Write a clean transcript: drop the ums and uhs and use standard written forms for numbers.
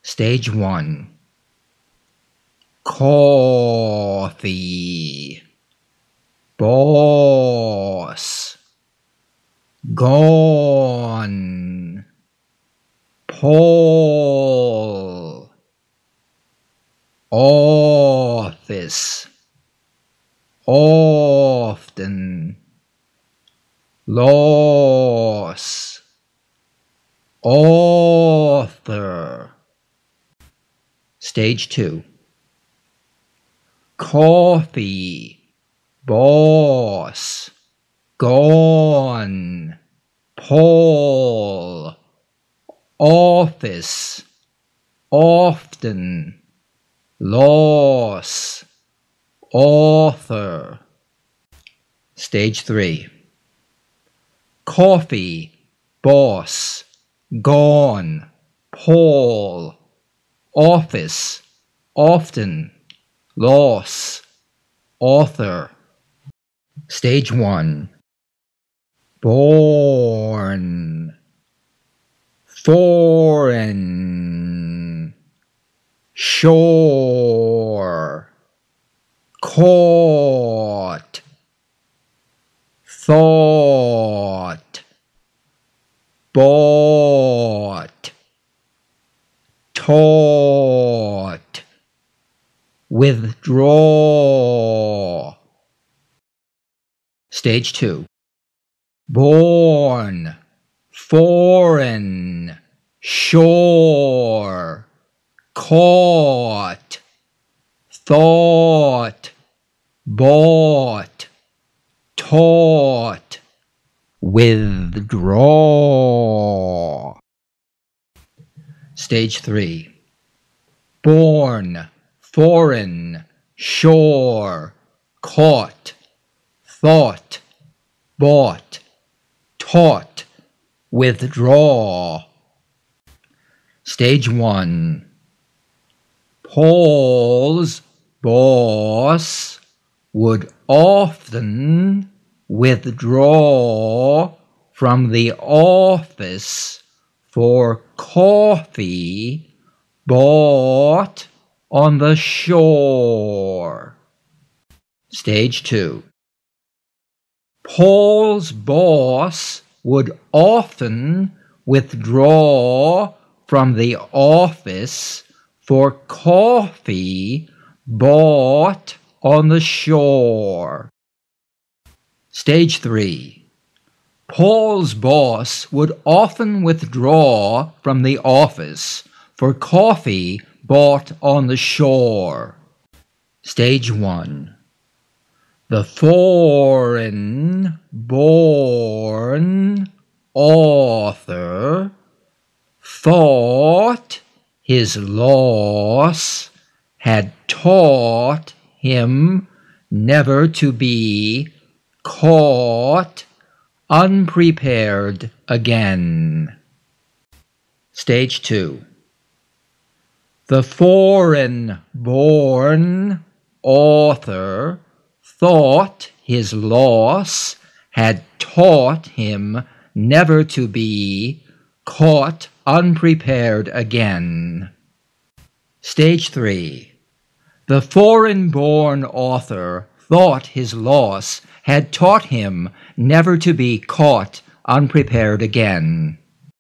Stage 1. Coffee, boss, gone, Paul, office, often, loss, author. Stage 2. Coffee, boss, gone, Paul, office, often, loss, author. Stage 3. Coffee, boss, gone, Paul, office, often, loss, author. Stage 1. Born, foreign, shore, caught, thought, bought, taught, withdraw. Stage 2. Born, foreign, shore, caught, thought, bought, taught, withdraw. Stage 3. Born, foreign, shore, caught, thought, bought, taught, withdraw. Stage 1. Paul's boss would often withdraw from the office for coffee bought on the shore. Stage 2. Paul's boss would often withdraw from the office for coffee bought on the shore. Stage 3. Paul's boss would often withdraw from the office for coffee bought on the shore. Stage 1. The foreign-born author thought his loss had taught him never to be caught unprepared again. Stage 2. The foreign-born author thought his loss had taught him never to be caught unprepared again. Stage 3. The foreign-born author thought his loss had taught him never to be caught unprepared again.